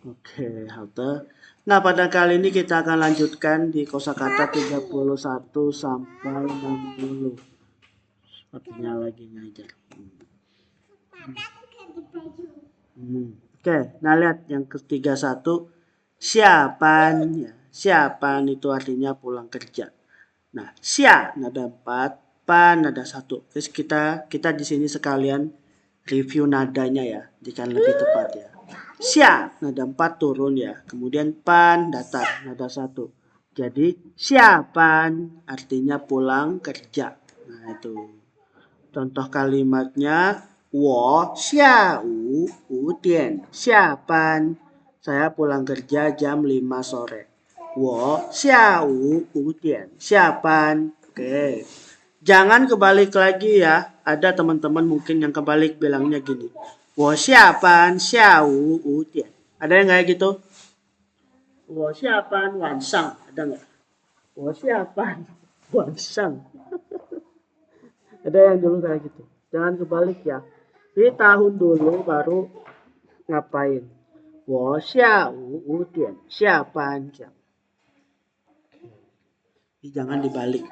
Oke, halte. Nah, pada kali ini kita akan lanjutkan di kosakata 31 sampai 60. Sepertinya lagi ngajar. Oke, nah lihat yang ketiga satu. Siapan, ya. Siapan itu artinya pulang kerja. Nah, sia nada 4, pan nada 1. Terus kita di sini sekalian review nadanya ya, jika lebih tepat ya. Sia nada 4 turun ya, kemudian pan datar nada 1. Jadi siapan artinya pulang kerja. Nah, itu. Contoh kalimatnya, 我下午5点下班. Saya pulang kerja jam 5 sore. 我下午5点下班. Oke. Jangan kebalik lagi ya. Ada teman-teman mungkin yang kebalik bilangnya gini. 我下班下午5点. Ada yang kayak gitu? 我下班晚上. Ada nggak? 我下班晚上. Ada yang dulu kayak gitu. Jangan kebalik ya. Di tahun dulu baru ngapain? 我下午5点下班. Jangan dibalik.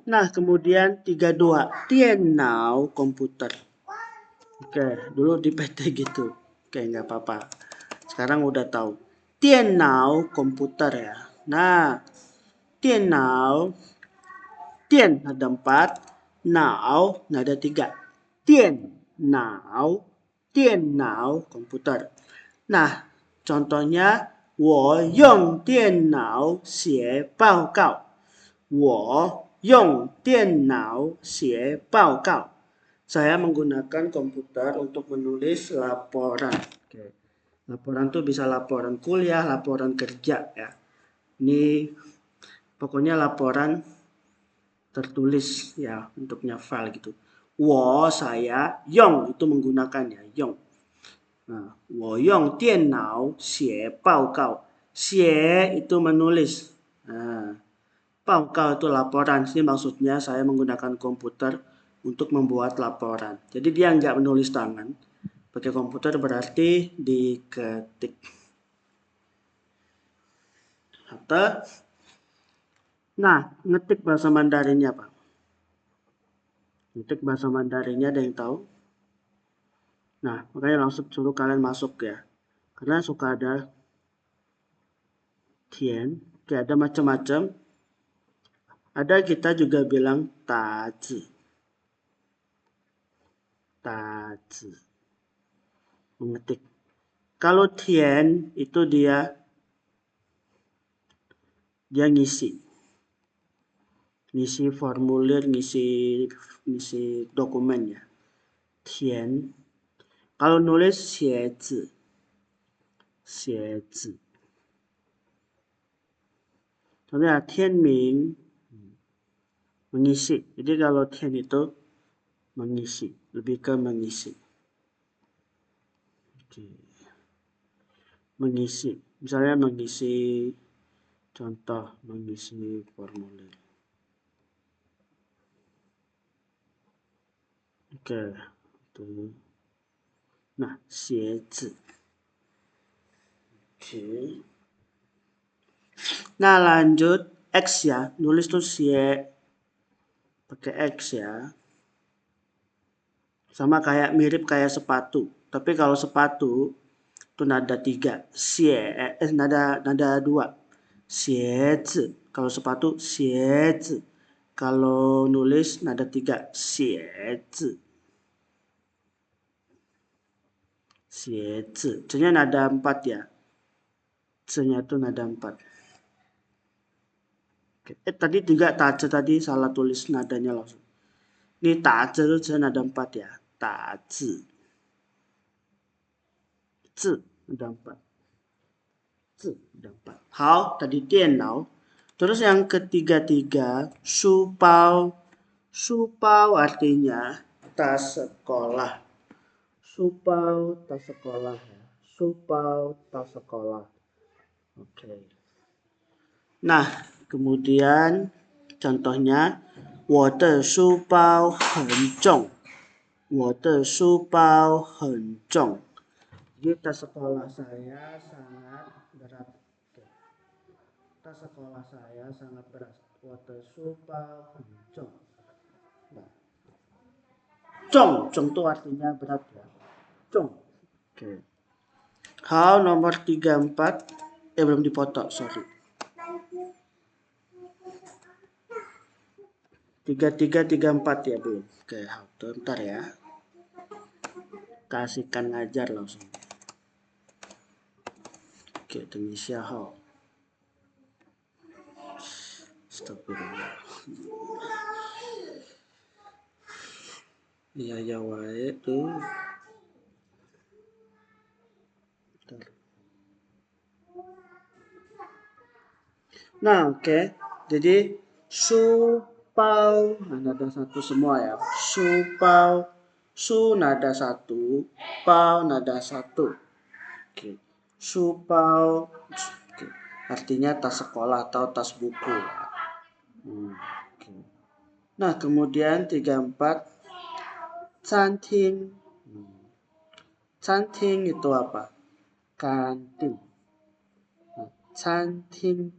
Nah, kemudian 32. Tienau komputer. Oke, dulu di PT gitu. Oke, nggak apa-apa. Sekarang udah tahu. Tienau komputer ya. Nah, tienau. Tien ada 4. Nau nada 3. Tienau. Tienau komputer. Nah, contohnya 我用电脑写报告. 我用电脑写报告. Saya menggunakan komputer untuk menulis laporan. Oke. Laporan tuh bisa laporan kuliah, laporan kerja ya. Ini pokoknya laporan tertulis ya, untuknya file gitu. 我 saya, 用 itu menggunakannya, 用. Nah, 我用电脑写报告. 写 itu menulis. Nah, 报告itu laporan. Ini maksudnya saya menggunakan komputer untuk membuat laporan. Jadi dia nggak menulis tangan. Pakai komputer berarti diketik. Atau, nah, ngetik bahasa Mandarinnya, Pak. Ngetik bahasa Mandarinnya ada yang tahu? Nah, makanya langsung suruh kalian masuk ya. Karena suka ada tian, kayak ada macam-macam. Ada kita juga bilang tazi. Tazi. Mengetik. Kalau tian itu dia ngisi. Ngisi formulir, ngisi dokumen ya. Tian. Kalau nulis xiezi. Xiezi. Contohnya Tianming mengisi. Jadi kalau tian itu mengisi, lebih ke mengisi. Oke. Mengisi. Misalnya mengisi contoh mengisi formulir. Oke. Tuh. Nah, 鞋子. Oke. Nah, lanjut X ya. Nulis tuh xie pakai X ya. Sama kayak mirip kayak sepatu. Tapi kalau sepatu itu nada 3. Xie nada 2. Xiezi. Kalau sepatu xiezi. Kalau nulis nada 3. Xiezi. Xiezi. C-nya nada 4 ya. C-nya itu nada 4. Tadi 3 tace tadi salah tulis nadanya langsung. Ini tace itu C nada 4 ya. Tace. C nada 4. C nada 4. Hao, tadi 电脑. Terus yang ketiga-tiga, supau. Supau artinya tas sekolah. Supau tas sekolah ya. Supau tas sekolah. Oke. Nah, kemudian contohnya 我的书包很重. 我的书包很重. Jadi tas sekolah saya sangat berat. Oke. Tas sekolah saya sangat berat. 我的书包很重. Nah, Cong itu artinya berat ya. Cong. Oke. Hal nomor 34. Belum dipoto, sorry. 3334 ya belum. Oke, bentar ya. Kasihkan ngajar langsung. Oke, 等一下哈. Astagfirullah. Iya ya wae tuh. Bentar. Nah, oke. Jadi supau, nada satu semua ya. Supau, su nada satu, pau nada satu. Oke. Supau, oke. Artinya tas sekolah atau tas buku. Oke. Nah, kemudian 34 canting. Canting itu apa? Kantin. Canting.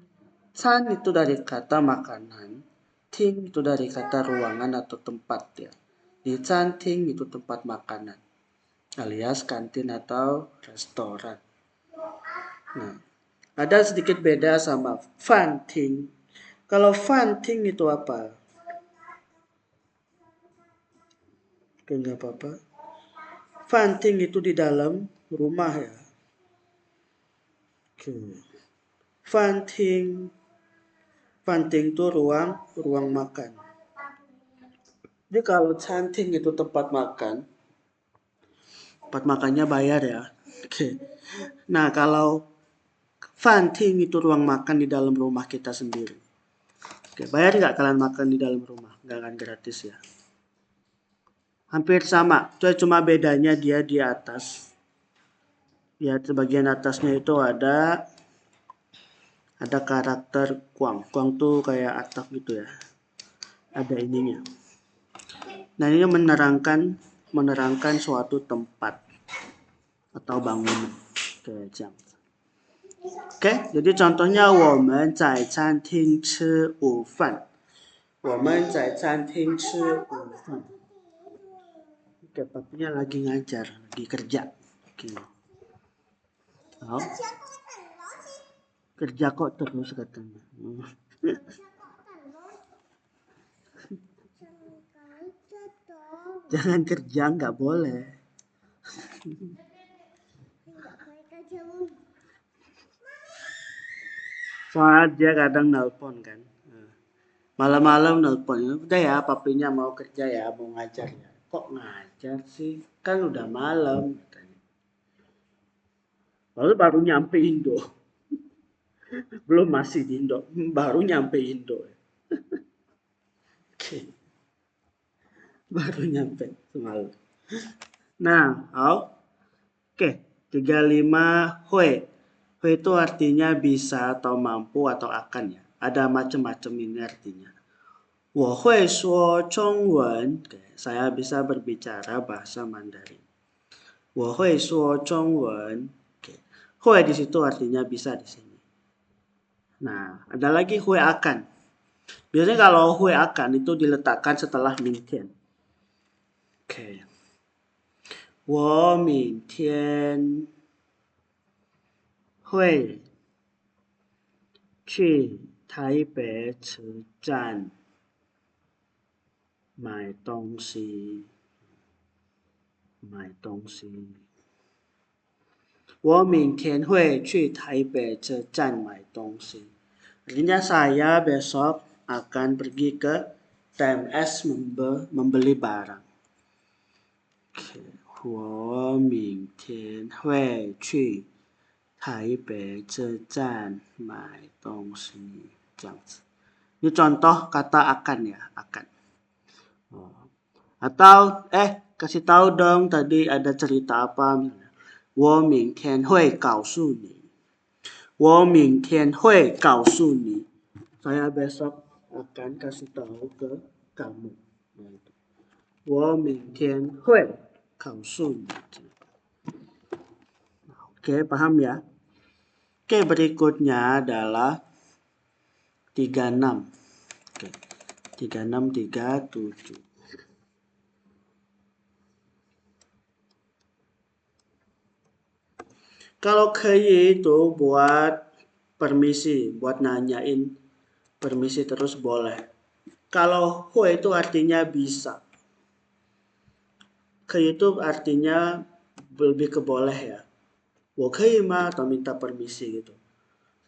Can itu dari kata makanan, ting itu dari kata ruangan atau tempat ya. Di canting itu tempat makanan, alias kantin atau restoran. Nah, ada sedikit beda sama fanting. Kalau fanting itu apa? Oke, nggak apa-apa. Fanting itu di dalam rumah ya. Oke. Fanting itu ruang makan. Jadi kalau canting itu tempat makan, tempat makannya bayar ya. Oke. Nah, kalau fanting itu ruang makan di dalam rumah kita sendiri. Oke, bayar nggak kalian makan di dalam rumah? Nggak akan gratis ya. Hampir sama, cuma bedanya dia di atas. Ya, di bagian atasnya itu ada karakter kuang. Kuang tuh kayak atap gitu ya. Ada ininya. Nah, ini menerangkan suatu tempat atau bangunan. Oke, jadi contohnya 我们在餐厅吃午饭. 我们在餐厅吃午饭. Oke, papinya lagi ngajar, lagi kerja. Oke. Oh. Kerja kok terus katanya. Jangan kerja, nggak boleh. Soalnya dia kadang nelpon kan. Malam-malam nelpon. Udah ya, papinya mau kerja ya, mau ngajar ya. Kok ngajar sih? Kan udah malam. Katanya. Lalu baru nyampe Indo. Belum masih di Indo. Baru nyampe Indo. Oke. Baru nyampe semalam. Nah, oke. 35 hui. Hui itu artinya bisa atau mampu atau akan ya. Ada macam-macam ini artinya. 我会说中文. Saya bisa berbicara bahasa Mandarin. 我会说中文. Hui di situ artinya bisa di sini. Nah, ada lagi hui akan. Biasanya kalau hui akan itu diletakkan setelah mingtian. Oke. 我明天会去台北车站买东西。我明天会去台北车站买东西. Artinya saya besok akan pergi ke TMS membeli barang. Oke. 我明天会去台北车站买东西. 这样子. Ini contoh kata akan ya, akan. Atau kasih tahu dong tadi ada cerita apa? 我明天会告诉你. 我明天会告诉你. Saya besok akan kasih tahu ke kamu. 我明天会告诉你. Oke, paham ya? Oke, berikutnya adalah 36. Oke, 36, 37. Kalau kei itu buat permisi, buat nanyain permisi terus boleh. Kalau hui itu artinya bisa. Kei itu artinya lebih ke boleh ya. 我可以吗? Atau minta permisi gitu.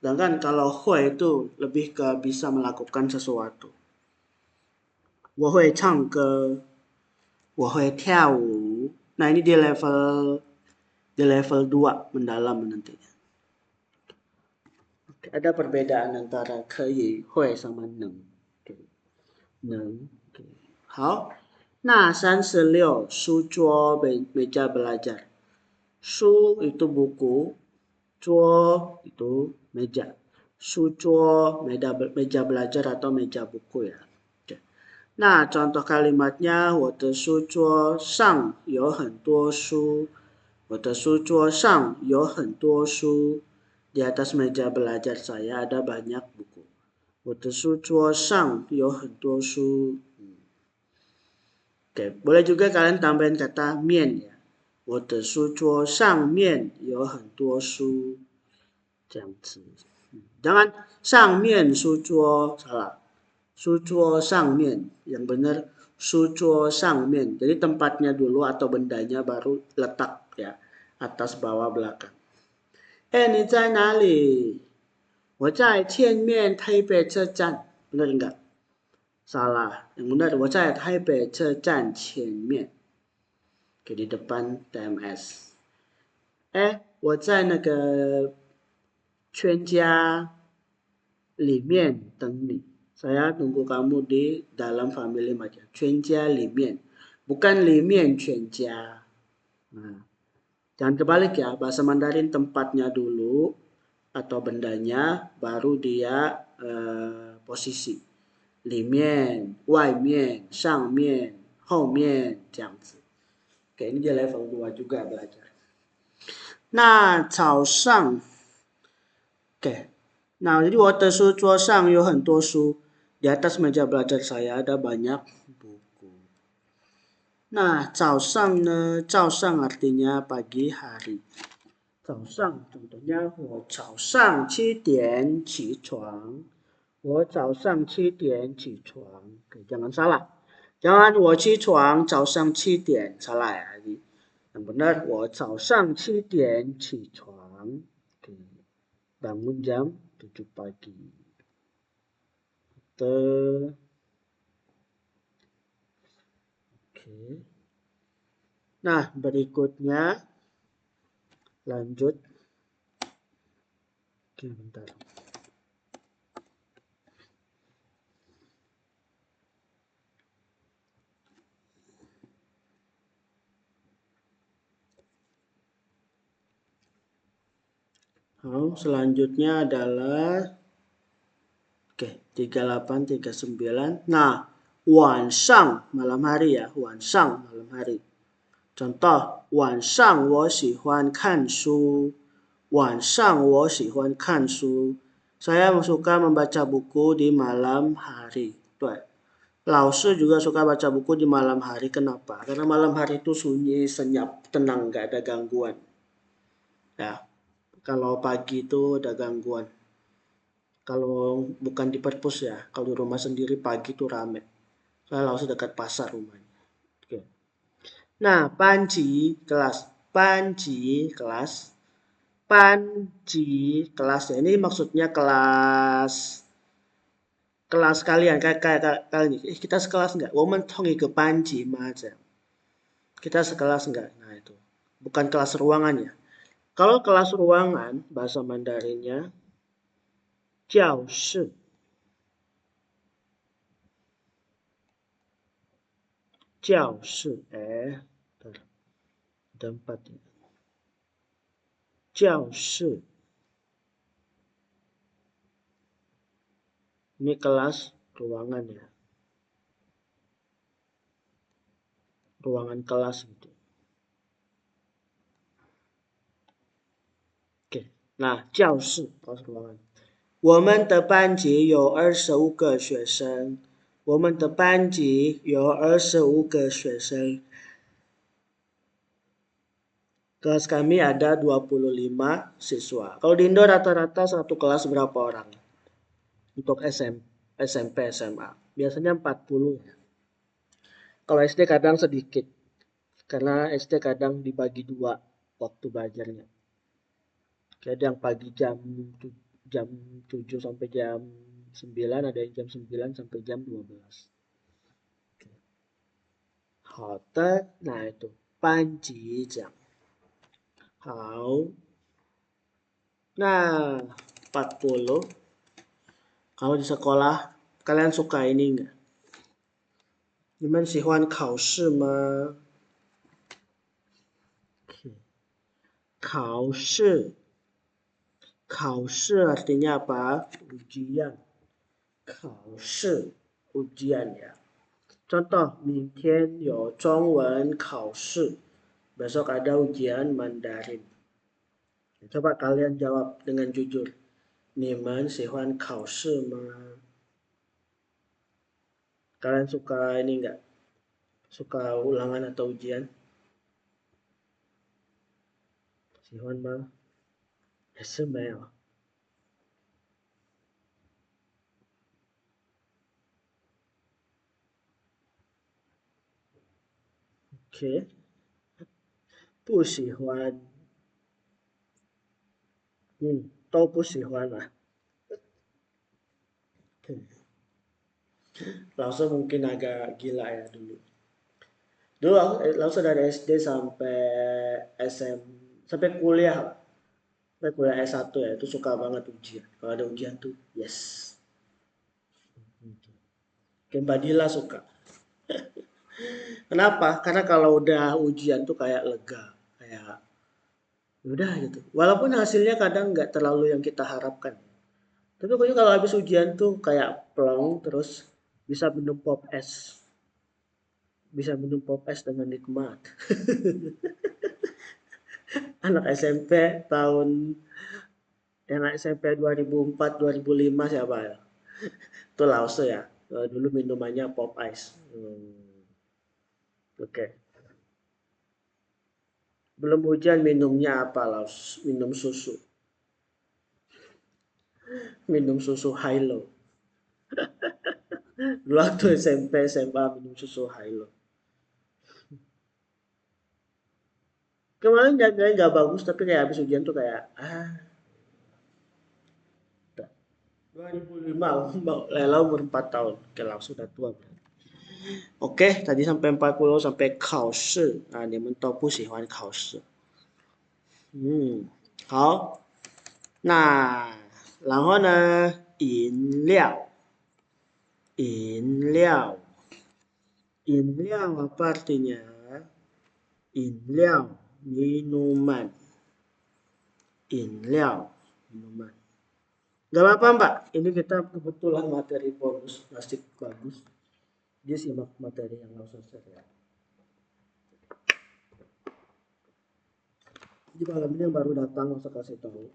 Sedangkan kalau hui itu lebih ke bisa melakukan sesuatu. 我会唱歌, 我会跳舞. Nah, ini di level 2 mendalam nantinya. Oke, ada perbedaan antara kei, hui sama neng. Oke. Neng. Oke. 好，那36书桌 meja belajar. Su itu buku, cuo itu meja. Su cuo meja belajar atau meja buku ya. Oke. Nah, contoh kalimatnya 我的书桌上有很多书。我的书桌上有很多书。Di atas meja belajar saya ada banyak buku. 我的书桌上有很多书。Oke, boleh juga kalian tambahin kata 面 ya. 我的书桌上面有很多书。这样子。Jangan 上面书桌 salah. 书桌上面yang benar 书桌上面. Jadi tempatnya dulu atau bendanya baru letak ya. Atas, bawah, belakang. 你在哪里? 我在前面台北车站. Benar enggak? Salah. Yang benar 我在台北车站前面. Oke, di depan TMS. 我在那个全家里面等你. Saya tunggu kamu di dalam Family Mart. 全家里面. Bukan 里面全家. Nah, jangan kebalik ya. Bahasa Mandarin tempatnya dulu atau bendanya baru dia posisi. 里面, 外面, 上面, 后面, 这样子. Oke, ini dia level 2 juga belajar. Nah, 早上. Oke. Nah, jadi 我的书桌上有很多书. Di atas meja belajar saya ada banyak buku. Nah, 早上呢? 早上 artinya pagi hari. 早上 contohnya 我早上7点起床. 我早上7点起床. Oke, jangan salah. Jangan 我起床早上7点. Salah ya. Yang benar 我早上7点起床. Oke. Bangun jam 7 pagi. Oke. Nah, berikutnya lanjut. Oke, bentar. Selanjutnya adalah 38, 39. Nah, 晚上 malam hari ya. 晚上 malam hari. Contoh, 晚上我喜欢看书. 晚上我喜欢看书. Saya suka membaca buku di malam hari. Tuh. 老师 juga suka baca buku di malam hari. Kenapa? Karena malam hari itu sunyi, senyap, tenang, gak ada gangguan. Ya. Kalau pagi itu ada gangguan. Kalau bukan di perpus ya, kalau di rumah sendiri pagi itu rame. Soalnya langsung dekat pasar rumahnya. Oke. Nah, panji kelas. Panji kelas. Panji kelas ya. Ini maksudnya kelas kalian kayak kalian. Kita sekelas enggak? 我们同一个班级吗? Kita sekelas enggak? Nah, itu. Bukan kelas ruangan ya. Kalau kelas ruangan bahasa Mandarinnya 教室. 教室 ada 4 ya. 教室. Ini kelas ruangan ya. Ruangan kelas gitu. Nah, 教室 kelas ruangan. 我们的班级有25个学生。我们的班级有25个学生。Kelas kami ada 25 siswa. Kalau di Indo rata-rata satu kelas berapa orang? Untuk SMP, SMA. Biasanya 40. Kalau SD kadang sedikit. Karena SD kadang dibagi dua waktu belajarnya. Jadi yang pagi jam 7 sampai jam 9, ada yang jam 9 sampai jam 12. 好的，nah itu 班级讲。好，nah 40. Kalau di sekolah, kalian suka ini enggak? 你们喜欢考试吗？考试，考试 artinya apa? Ujian. 考试 ujian ya. Contoh, 明天有中文考试. Besok ada ujian Mandarin. Coba kalian jawab dengan jujur. 你们喜欢考试吗？ Kalian suka ini enggak? Suka ulangan atau ujian? 喜欢吗？还是没有？ OK， 不喜欢，都不喜欢lah. Langsung mungkin agak gila ya dulu. Dulu langsung dari SD sampai SM, sampai kuliah lah. Sampai kuliah S1 ya, itu suka banget ujian. Kalau ada ujian tuh, yes. Kayak Badila suka. Kenapa? Karena kalau udah ujian tuh kayak lega. Kayak udah gitu. Walaupun hasilnya kadang nggak terlalu yang kita harapkan. Tapi pokoknya kalau habis ujian tuh kayak plong terus bisa minum pop es. Bisa minum pop es dengan nikmat. Anak SMP tahun anak SMP 2004 2005 siapa ya? Itu Lause ya. Dulu minumannya pop ice. Oke. Belum hujan minumnya apa Laus? Minum susu. Minum susu Hilo. Dulu waktu SMP SMA minum susu Hilo. Kemarin jaganya nggak bagus tapi kayak habis ujian tuh kayak 2005 Lela umur 4 tahun. Oke, langsung udah tua. Oke, tadi sampai 40 sampai 考试. Nah, 你们都不喜欢考试。好。那然后呢？饮料，饮料，饮料 apa artinya? 饮料 minuman, 饮料 minuman. Gak apa-apa Mbak, ini kita kebetulan materi bonus, nasib bagus. Dia simak materi yang langsung saya. Jadi malam ini yang baru datang, langsung kasih tahu.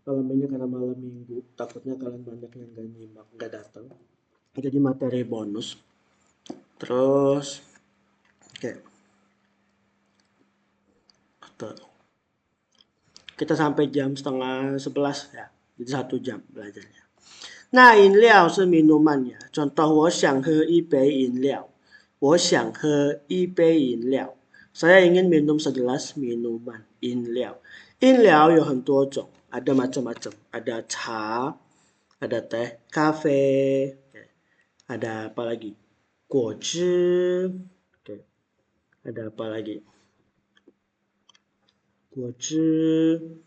Malam ini karena malam minggu, takutnya kalian banyak yang gak nyimak, gak datang. Jadi materi bonus. Terus, oke. Kita sampai jam setengah 11 ya. Jadi 1 jam belajarnya. Nah, 饮料是 minuman ya. Contoh, 我想喝一杯饮料. 我想喝一杯饮料. Saya ingin minum segelas minuman, 饮料. 饮料有很多种, ada macam-macam. Ada cha, ada teh, kafe, ada apa lagi? 果汁, ada apa lagi? 果汁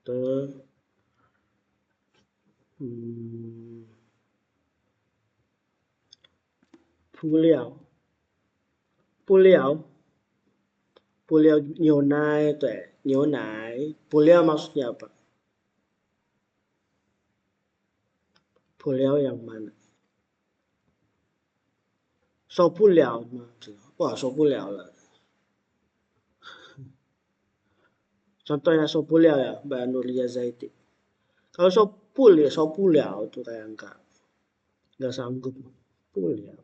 的布料牛奶 对 牛奶 布料 maksudnya apa? Puliao yang mana? 受不了吗？哇，受不了了。Contohnya sopuliao ya, Mbak Nuria Zaiti. Kalau sopul ya sopuliao itu kayak nggak sanggup. Puliao.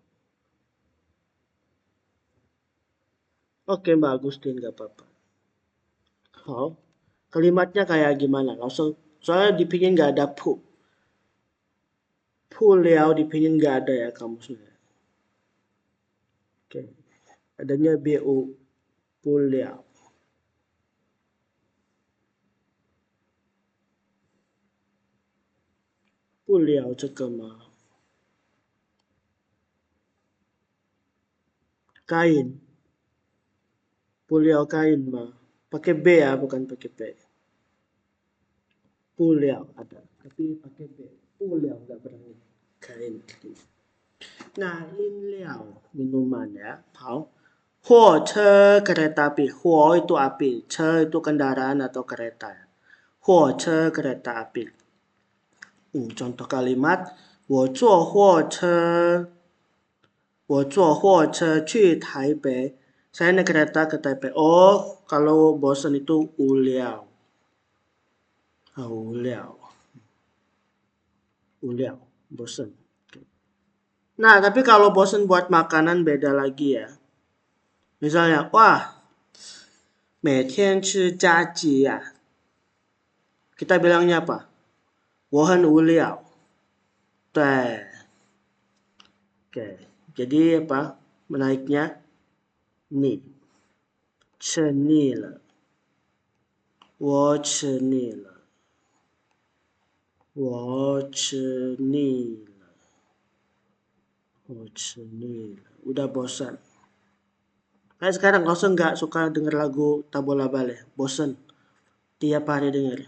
Oke Mbak Agustin nggak apa-apa. Oh, kalimatnya kayak gimana? Langsung soalnya di pinyin nggak ada pu. Puliao di pinyin nggak ada ya kamusnya. Oke, adanya bu puliao. Puliao 这个吗？ kain. Puliao kain mah. Pakai B ya, bukan pakai P. Puliao ada, tapi pakai B. Puliao nggak berani. Kain. Nah, inliao minuman ya. Hao. Huo che kereta api. Huo itu api. Che itu kendaraan atau kereta. Huo che kereta api. Contoh kalimat. 我坐火车去台北. Saya naik kereta ke Taipei. Oh, kalau bosan itu uliao. Uliao. Uliao. Bosan. Nah, tapi kalau bosan buat makanan beda lagi ya. Misalnya, wah, 每天吃炸鸡呀. Kita bilangnya apa? 我很无聊. 对. Oke. Jadi apa? Menaiknya ni. 吃腻了. 我吃腻了. 我吃腻了. 我吃腻了. Udah bosan. Kayak sekarang langsung nggak suka denger lagu Tabola Bale. Bosan. Tiap hari denger.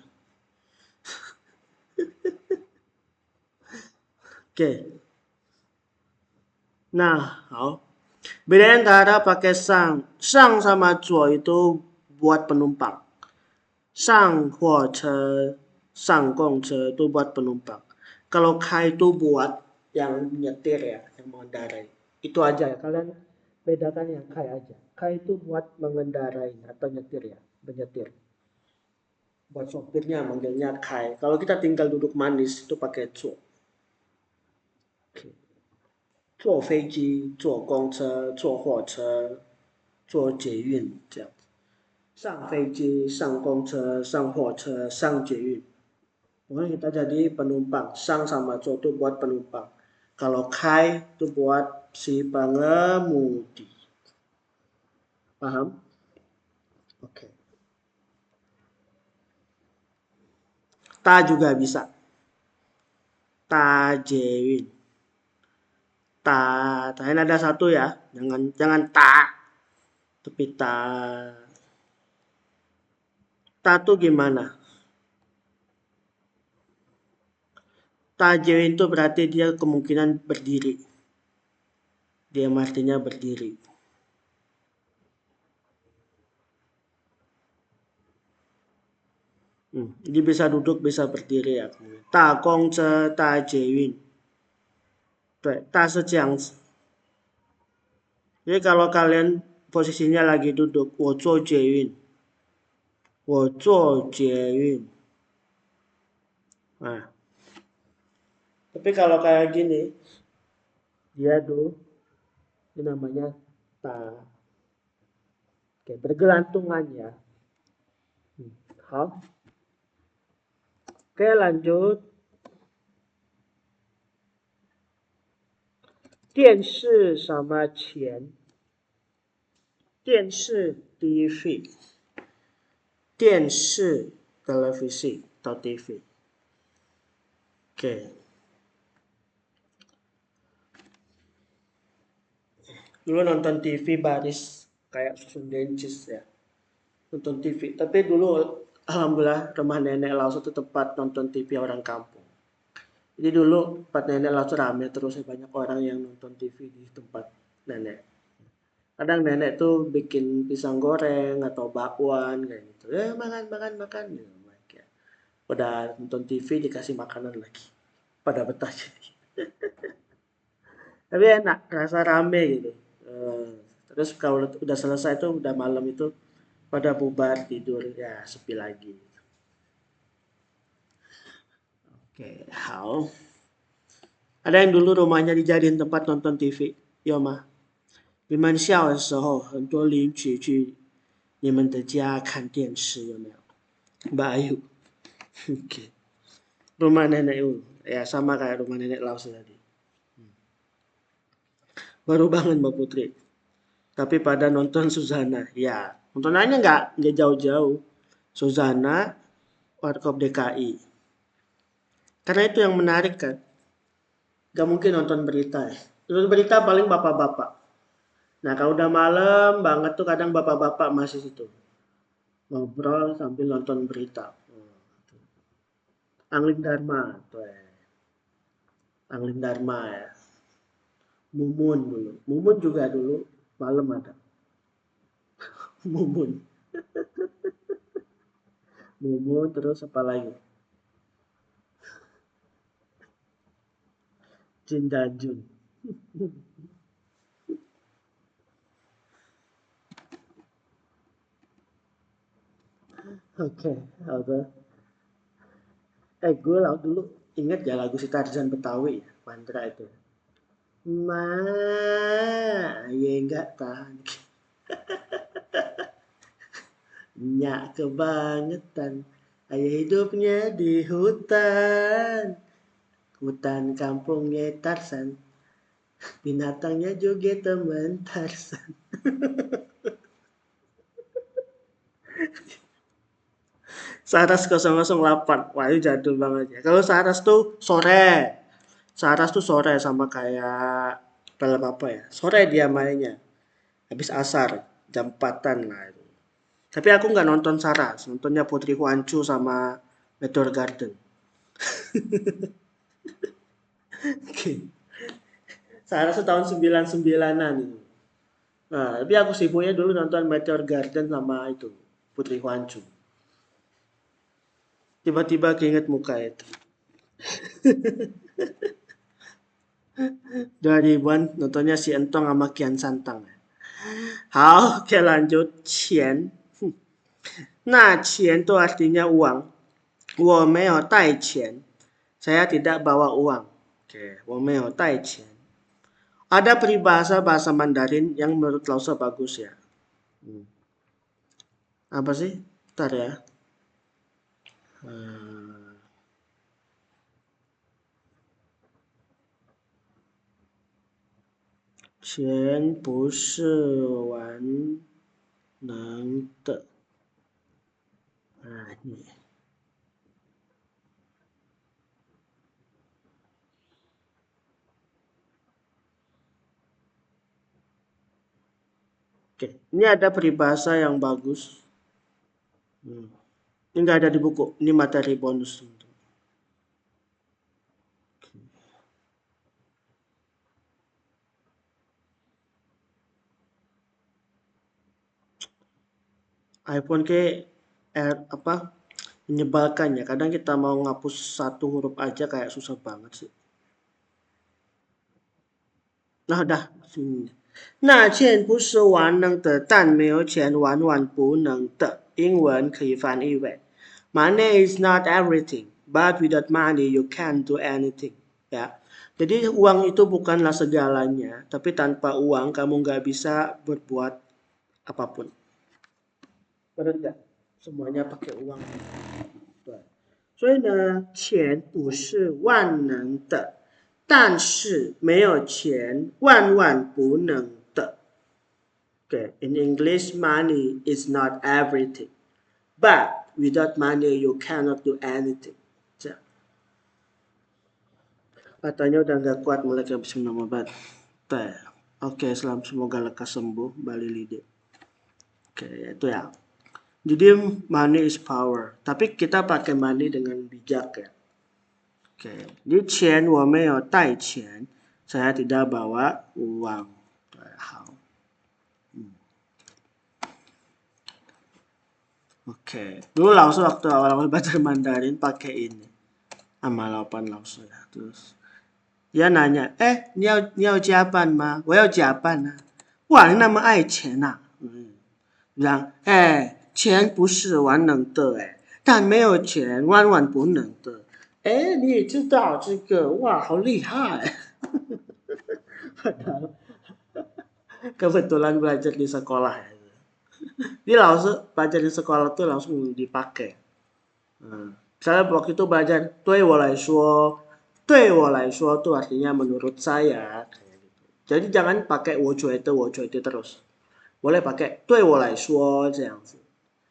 Oke. Nah, hao. Beda antara pakai sang. Sang sama zuo itu buat penumpang. Sang huoche, sang gongche itu buat penumpang. Kalau kai itu buat yang nyetir ya, yang mengendarai. Itu aja ya, kalian bedakan yang kai aja. Kai itu buat mengendarai atau nyetir ya, menyetir. Buat sopirnya manggilnya kai. Kalau kita tinggal duduk manis itu pakai zuo. 坐飞机、坐公车、坐货车、坐捷运这样。上飞机、上公车、上货车、上捷运. Pokoknya kita jadi penumpang. Sang sama zo itu buat penumpang. Kalau kai itu buat si pengemudi. Paham? Oke. Ta juga bisa. Ta jewin. Ta, tanya ada satu ya. Jangan ta. Tapi ta. Ta tuh gimana? Ta jewin itu berarti dia kemungkinan berdiri. Dia artinya berdiri. Jadi bisa duduk, bisa berdiri ya. Ta gong ce, ta jewin. 对，大是这样子. Jadi kalau kalian posisinya lagi duduk, 我坐捷运. 我坐捷运. Nah, tapi kalau kayak gini, dia tuh, ini namanya ta. Oke, bergelantungan ya. Hao. Oke, lanjut. 电视sama 钱. 电视 TV. 电视 televisi atau TV. Oke. Dulu nonton TV baris kayak susun dencis ya. Nonton TV. Tapi dulu alhamdulillah rumah nenek Laos itu tempat nonton TV orang kampung. Jadi dulu tempat nenek Laos rame terus banyak orang yang nonton TV di tempat nenek. Kadang nenek tuh bikin pisang goreng atau bakwan kayak gitu. Makan. Ya. Udah nonton TV dikasih makanan lagi. Pada betah jadi. Tapi enak, rasa rame gitu. Terus kalau udah selesai tuh udah malam itu pada bubar tidur, ya sepi lagi. Oke, hao. Ada yang dulu rumahnya dijadiin tempat nonton TV, yo mah. 你们小的时候，很多邻居去你们的家看电视，有没有？Mbak Ayu. Oke. Rumah nenek ya sama kayak rumah nenek Lause tadi. Baru bangun Mbak Putri. Tapi pada nonton Suzana, ya nontonannya nggak jauh-jauh. Suzana, Warkop DKI. Karena itu yang menarik kan. Gak mungkin nonton berita ya. Nonton berita paling bapak-bapak. Nah kalau udah malam banget tuh kadang bapak-bapak masih situ. Ngobrol sambil nonton berita. Angling Dharma tuh ya. Angling Dharma ya. Mumun dulu. Mumun juga dulu malam ada. Mumun. Mumun terus apa lagi? Jin dan Jun. Oke, apa? Gue dulu inget ya lagu si Tarzan Betawi ya, mantra itu. Ma, ya enggak tahan. Nyak kebangetan. Ayah hidupnya di hutan. Hutan kampungnya Tarzan. Binatangnya juga teman Tarzan. Saras 008. Wah, itu jadul banget ya. Kalau Saras tuh sore. Saras tuh sore sama kayak film apa ya? Sore dia mainnya. Habis asar, jam 4-an lah itu. Tapi aku nggak nonton Saras, nontonnya Putri Huancu sama Meteor Garden. Oke. Saras tuh tahun 99-an itu. Nah, tapi aku sibuknya dulu nonton Meteor Garden sama itu, Putri Huancu. Tiba-tiba keinget muka itu. 2000-an nontonnya si Entong sama Kian Santang. Hao, oke lanjut. Qian. Nah, qian itu artinya uang. 我没有带钱. Saya tidak bawa uang. Oke, 我没有带钱. Ada peribahasa bahasa Mandarin yang menurut Lause bagus ya. Apa sih? Ntar ya. 钱不是万能的。你 Oke, ini ada peribahasa yang bagus. Ini nggak ada di buku, ini materi bonus. iPhone menyebalkan ya. Kadang kita mau ngapus satu huruf aja kayak susah banget sih. Nah, dah. 那钱不是万能的，但没有钱万万不能的。英文可以翻译为 Money is not everything, but without money you can't do anything. Ya. Jadi uang itu bukanlah segalanya, tapi tanpa uang kamu nggak bisa berbuat apapun. Benar nggak? Semuanya pakai uang. 所以呢，钱不是万能的，但是没有钱万万不能的。Okay, in English, money is not everything, but without money you cannot do anything. Katanya udah nggak kuat mulai habis minum obat. Oke, semoga lekas sembuh, Bali Lide. Oke, itu ya. Jadi money is power, tapi kita pakai money dengan bijak ya. Oke, jadi 钱我没有带钱, saya tidak bawa uang. Oke, dulu langsung waktu awal-awal belajar Mandarin pakai ini. Amalapan langsung ya. Terus dia nanya, 你要加班吗？我要加班啊。哇，你那么爱钱啊？Bilang, 钱不是万能的但没有钱万万不能的。你也知道这个，哇，好厉害。Kebetulan belajar di sekolah. Jadi langsung belajar di sekolah tuh langsung dipakai. Saya waktu itu belajar 对我来说tuh artinya menurut saya. Jadi jangan pakai 我觉得 terus. Boleh pakai 对我来说这样子.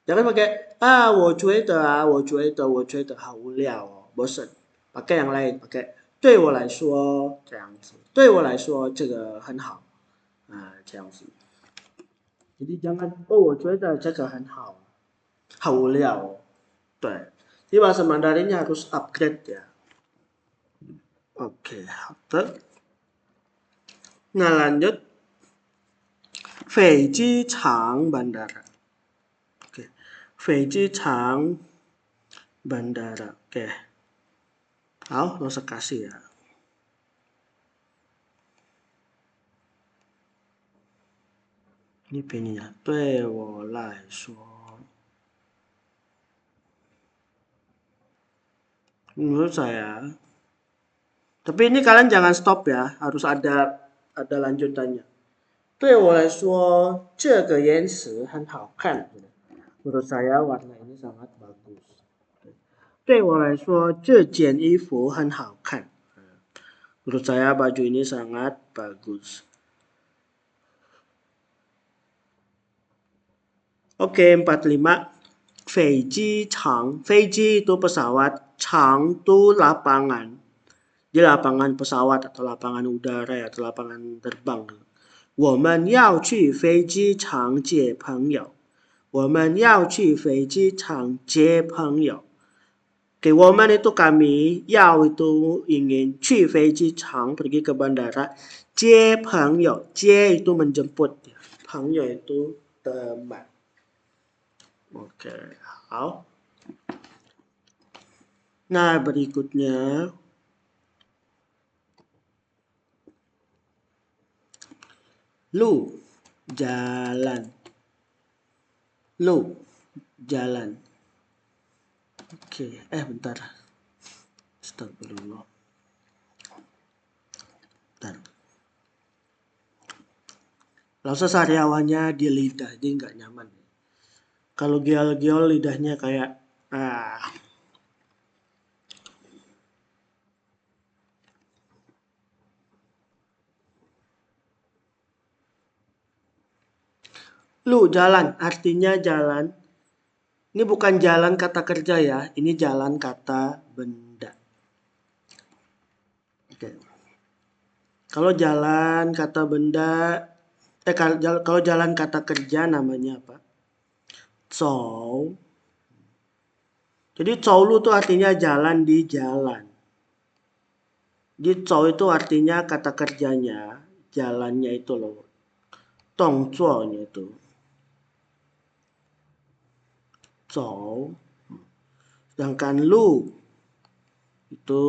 Jangan pakai 我觉得好无聊哦 bosan. Pakai yang lain, pakai 对我来说这样子. 对我来说这个很好这样子. Jadi jangan 我觉得这个很好，好无聊哦。对，jadi bahasa Mandarinnya harus upgrade ya. Oke, 好的。那 lanjut 飞机场 bandara. Oke, 飞机场 bandara. Oke. 好，老师kasih ya. Ini pinnya. 对我来说 menurut saya. Tapi ini kalian jangan stop ya, harus ada lanjutannya. 对我来说这个岩石很好看. Menurut saya warna ini sangat bagus. 对我来说这件衣服很好看. Menurut saya baju ini sangat bagus. Oke, 45. 飞机场. 飞机itu pesawat, 场 itu lapangan. Di lapangan pesawat atau lapangan udara atau lapangan terbang. 我们要去飞机场接朋友。我们要去飞机场接朋友。Oke, 我们 itu kami, 要 itu ingin, 去飞机场 pergi ke bandara, 接朋友, 接 itu menjemput, 朋友 itu teman. Oke, 好. Nah, berikutnya lu, jalan. Lu, jalan. Oke, bentar. Astagfirullah. Bentar. Langsung sariawannya di lidah, jadi nggak nyaman. Kalau gial-giol lidahnya kayak Lu, jalan, artinya jalan. Ini bukan jalan kata kerja ya, ini jalan kata benda. Oke. Kalau jalan kata benda, kalau jalan kata kerja namanya apa? Zhou. Jadi zhou lu itu artinya jalan di jalan. Jadi zhou itu artinya kata kerjanya, jalannya itu loh. Dongzuonya itu. Zhou. Sedangkan lu itu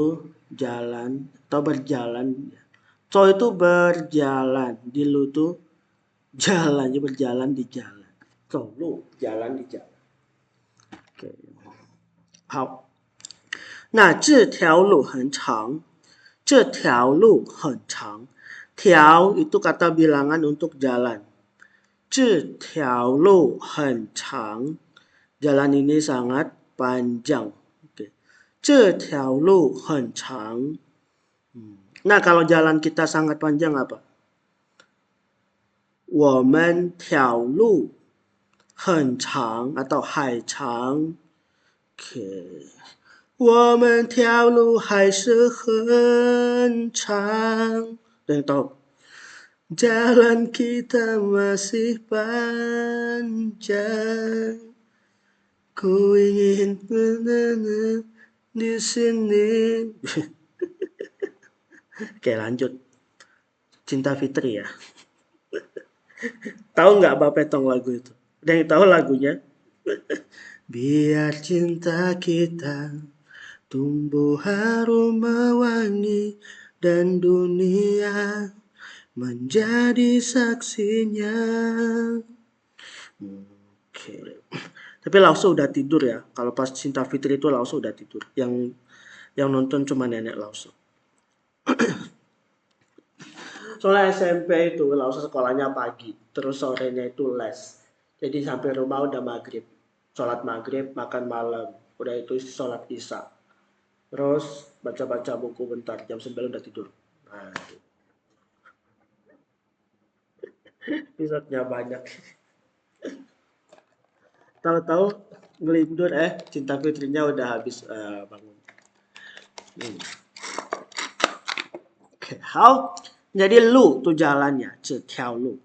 jalan atau berjalan. Zhou itu berjalan, di lu itu jalan, jadi berjalan di jalan. Zhou lu jalan di jalan. Oke. 好。那这条路很长，这条路很长。条 itu kata bilangan untuk jalan. 这条路很长. Jalan ini sangat panjang. Oke. 这条路很长. Nah, kalau jalan kita sangat panjang apa? 我们条路很长 atau 海长. Oke. 我们条路还是很长. Dan tahu. Jalan kita masih panjang. Ku ingin di sini. Oke, lanjut. Cinta Fitri ya. Tahu nggak Bapetong lagu itu? Ada yang tahu lagunya? Biar cinta kita tumbuh harum mewangi dan dunia menjadi saksinya. Oke. Tapi Lause udah tidur ya. Kalau pas Cinta Fitri itu Lause udah tidur. Yang nonton cuma nenek Lause. Soalnya SMP itu Lause sekolahnya pagi, terus sorenya itu les. Jadi sampai rumah udah maghrib. Sholat maghrib, makan malam. Udah itu sholat isya. Terus baca-baca buku bentar, jam 9 udah tidur. Nah, episode-nya banyak. Tahu-tahu ngelindur Cinta Fitrinya udah habis bangun. Hmm. Oke, how? Jadi lu tuh jalannya, 这条路.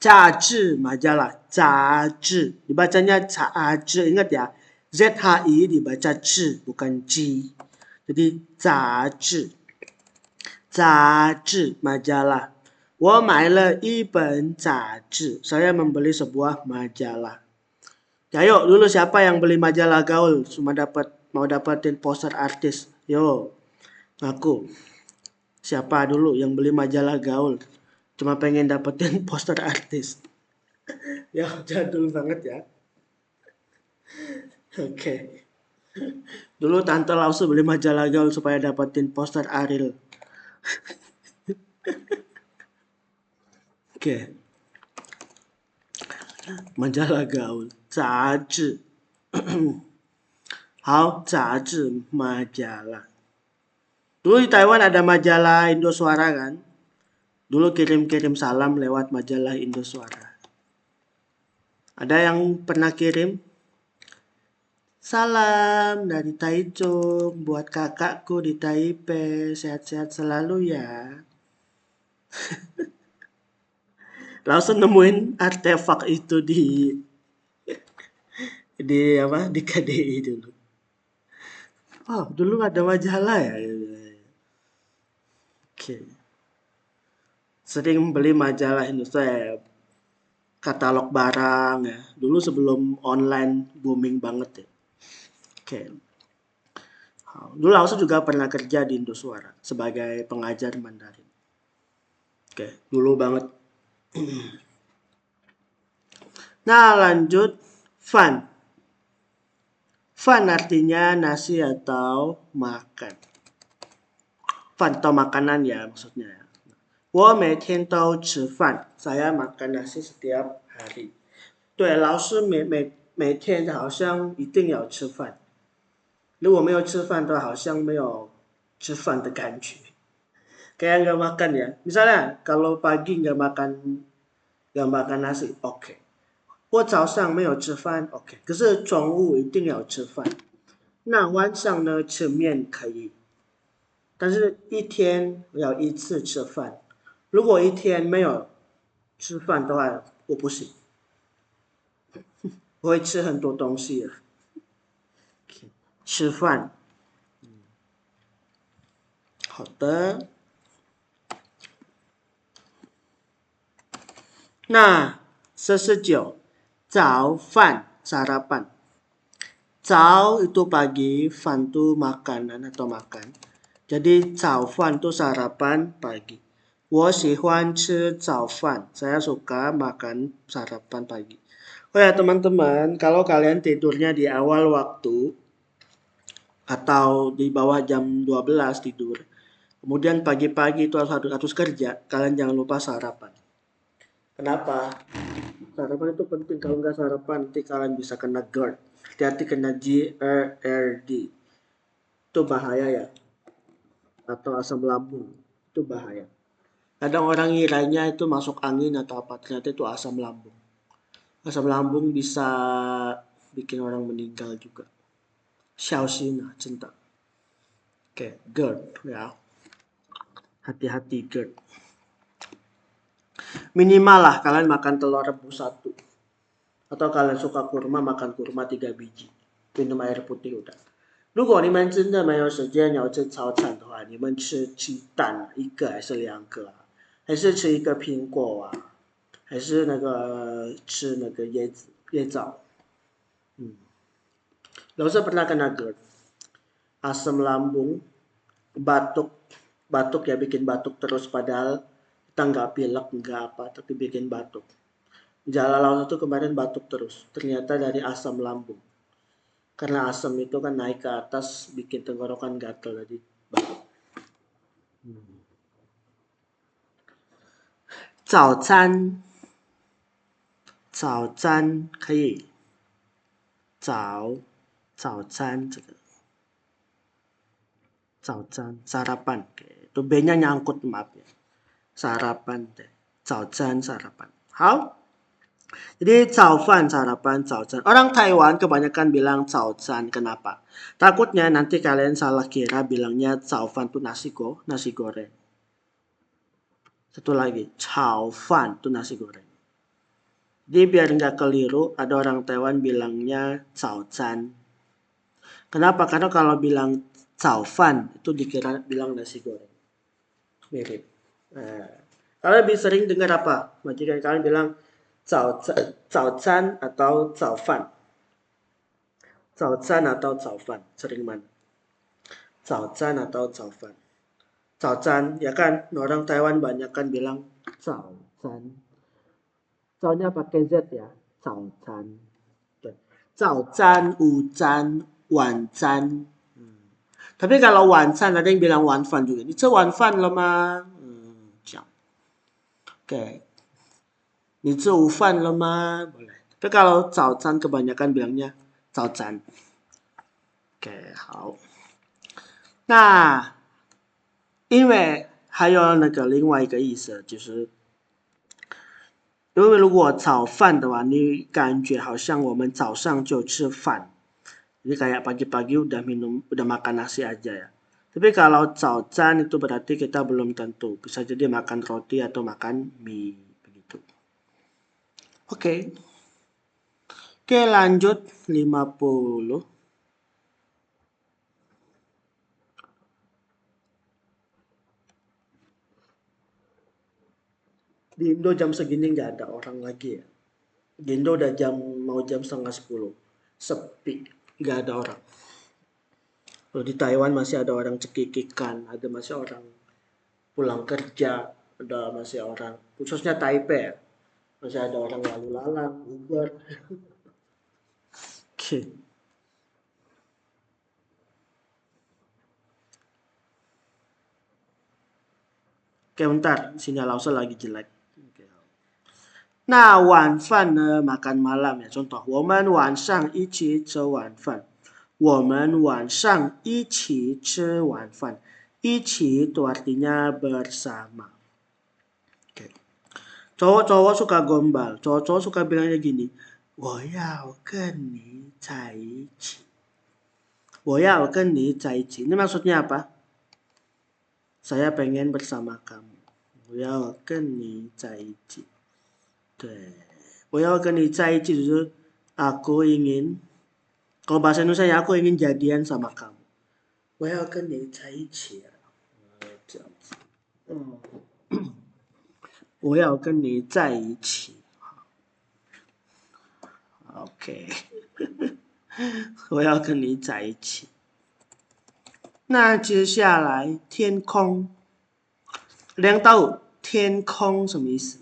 杂志 majalah, 杂志 dibacanya 杂志, ingat ya, ZHI dibaca C bukan G. Jadi 杂志 majalah. 我买了一本杂志, saya membeli sebuah majalah. Ya yuk, dulu siapa yang beli majalah gaul mau dapetin poster artis? Yo, aku. Siapa dulu yang beli majalah gaul? Cuma pengen dapetin poster artis. Ya, jadul banget ya. Oke. Dulu Tante Lause beli majalah gaul supaya dapetin poster Ariel. Oke. Majalah gaul. 杂志. 好，杂志 majalah. Dulu di Taiwan ada majalah Indosuara kan? Dulu kirim-kirim salam lewat majalah Indosuara. Ada yang pernah kirim? Salam dari Taichung buat kakakku di Taipei. Sehat-sehat selalu ya. Langsung nemuin artefak itu di KDI dulu. Oh, dulu ada majalah ya. Oke. Sering beli majalah Indosuara, katalog barang ya. Dulu sebelum online booming banget ya. Oke. Dulu Lause juga pernah kerja di Indosuara sebagai pengajar Mandarin. Oke, dulu banget. Nah, lanjut fun. Fun artinya nasi atau makan. Fun atau makanan ya maksudnya. 我每天都吃饭. Saya makan nasi setiap hari. 对，老师每天好像一定要吃饭。如果没有吃饭的话，好像没有吃饭的感觉. Kayak nggak makan ya. Misalnya kalau pagi nggak makan nasi, oke. 我早上没有吃饭 ，OK。可是中午一定要吃饭。那晚上呢，吃面可以，但是一天要一次吃饭。如果一天没有吃饭的话，我不行，我会吃很多东西的。吃饭，好的。那49, 早饭 sarapan. 早 itu pagi, fan itu makanan atau makan. Jadi 早饭 itu sarapan pagi. 我喜欢吃早饭. Saya suka makan sarapan pagi. Oh ya teman-teman, kalau kalian tidurnya di awal waktu atau di bawah jam 12 tidur, kemudian pagi-pagi itu harus kerja, kalian jangan lupa sarapan. Kenapa? Sarapan itu penting. Kalau nggak sarapan, nanti kalian bisa kena GERD. Hati-hati kena GERD. Itu bahaya ya. Atau asam lambung. Itu bahaya. Kadang orang ngiranya itu masuk angin atau apa. Ternyata itu asam lambung. Asam lambung bisa bikin orang meninggal juga. Xiaoxin, cinta. Oke, GERD ya. Hati-hati GERD. Minimal lah kalian makan telur rebus 1. Atau kalian suka kurma, makan kurma 3 biji. Minum air putih udah. 如果你们真的没有时间要吃早餐的话，你们吃鸡蛋1个还是2个啊？还是吃1个苹果啊？还是吃椰枣？Lause pernah kena GERD. Asam lambung, batuk ya bikin batuk terus padahal kita nggak pilek nggak apa tapi bikin batuk. Gejala Lause itu kemarin batuk terus. Ternyata dari asam lambung. Karena asam itu kan naik ke atas bikin tenggorokan gatal jadi batuk. 早餐，早餐可以早餐这个早餐 sarapan. Itu B-nya nyangkut maaf ya. Sarapan deh. 早餐 sarapan. 好。Jadi 早饭 sarapan, 早餐. Orang Taiwan kebanyakan bilang 早餐. Kenapa? Takutnya nanti kalian salah kira bilangnya 早饭 tuh nasi goreng. Satu lagi, 炒饭 tuh nasi goreng. Jadi biar nggak keliru, ada orang Taiwan bilangnya 早餐. Kenapa? Karena kalau bilang 炒饭 itu dikira bilang nasi goreng. Mirip. Kalian lebih sering dengar apa? Majikan kalian bilang 早餐 atau 早饭. 早餐 atau 早饭 sering mana? 早餐 atau 早饭. 早餐 ya kan? Orang Taiwan banyak kan bilang 早餐. 早nya pakai Z ya. 早餐. 早餐, 午餐, 晚餐. Tapi kalau 晚餐 ada yang bilang 晚饭 juga. 你吃晚饭了吗? 这样. Oke. 你吃午饭了吗? Boleh. Tapi kalau 早餐 kebanyakan bilangnya 早餐. Oke, 好。那因为还有那个另外一个意思，就是因为如果炒饭的话，你感觉好像我们早上就吃饭，jadi kayak pagi-pagi udah makan nasi aja ya. Tapi kalau 早餐 itu berarti kita belum tentu, bisa jadi makan roti atau makan mie begitu. Oke. Oke, lanjut 50. Di Indo jam segini nggak ada orang lagi ya. Di Indo udah mau jam 9:30. Sepi, nggak ada orang. Kalau di Taiwan masih ada orang cekikikan, ada masih orang pulang kerja, ada masih orang, khususnya Taipei ya, masih ada orang lalu lalang, Uber. Oke. Oke, bentar, sinyal Lause lagi jelek. Oke. Nah, 晚饭呢, makan malam ya. Contoh, 我们晚上一起吃晚饭. 我们晚上一起吃晚饭. 一起 itu artinya bersama. Oke. Cowok-cowok suka gombal. Cowok-cowok suka bilangnya gini. 我要跟你在一起. 我要跟你在一起. Ini maksudnya apa? Saya pengen bersama kamu. 我要跟你在一起. 对，我要跟你在一起 就是 aku ingin, kalau bahasa Indonesia ya aku ingin jadian sama kamu. 我要跟你在一起. 这样子。我要跟你在一起。OK， 我要跟你在一起。那接下来天空，两到天空什么意思？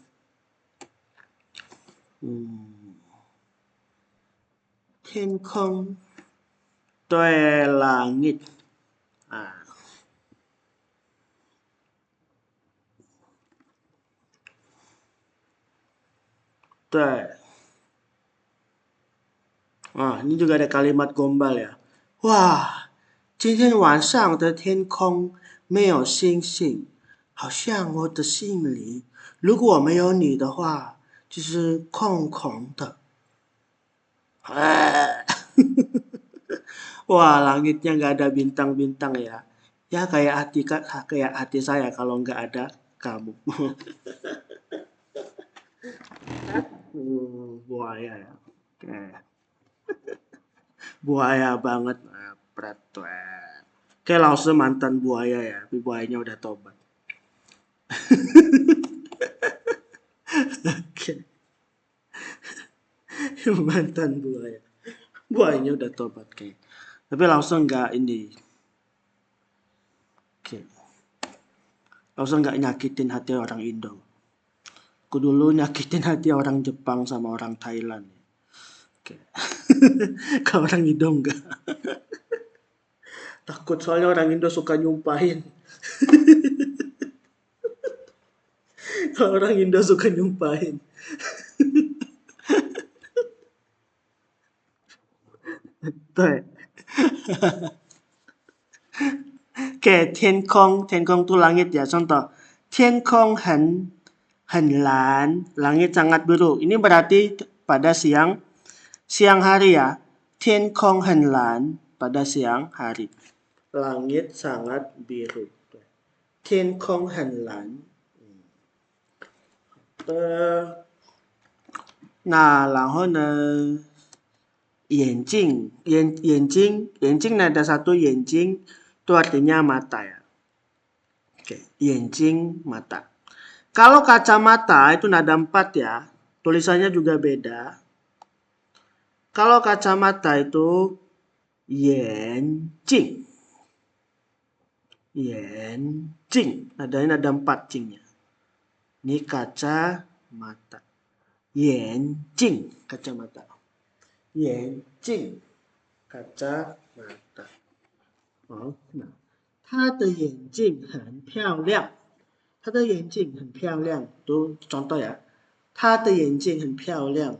天空，对，langit啊，对。ini juga ada kalimat gombal ya. Wah, 今天晚上的天空没有星星，好像我的心里如果没有你的话，就是空空的。Wah, langitnya nggak ada bintang-bintang ya. Ya kayak hati saya kalau nggak ada kamu. Buaya ya. Buaya banget. Kayak Lause mantan buaya ya, tapi buayanya udah tobat. Oke. Mantan buaya. Buayanya udah tobat kayak. Tapi Lause nggak ini. Oke. Lause nggak nyakitin hati orang Indo. Aku dulu nyakitin hati orang Jepang sama orang Thailand. Oke. Kalau orang Indo enggak. Takut soalnya orang Indo suka nyumpahin. Kalau orang Indo suka nyumpahin. Tuh. Oke, Tiankong tuh langit ya. Contoh, Tiankong lan, langit sangat biru. Ini berarti pada siang hari ya. Tiankong lan, pada siang hari. Langit sangat biru. Tiankong lan. 那然后呢？眼镜 ada satu 眼睛 itu artinya mata ya. Oke, 眼睛 mata. Kalau kacamata itu nada 4 ya, tulisannya juga beda. Kalau kacamata itu 眼镜, 眼镜, nadanya nada 4 cingnya. Ini kacamata. 眼镜 kacamata. 眼镜 kacamata. Oh, nah. 他的眼镜很漂亮。他的眼镜很漂亮. Itu contoh ya. 他的眼镜很漂亮.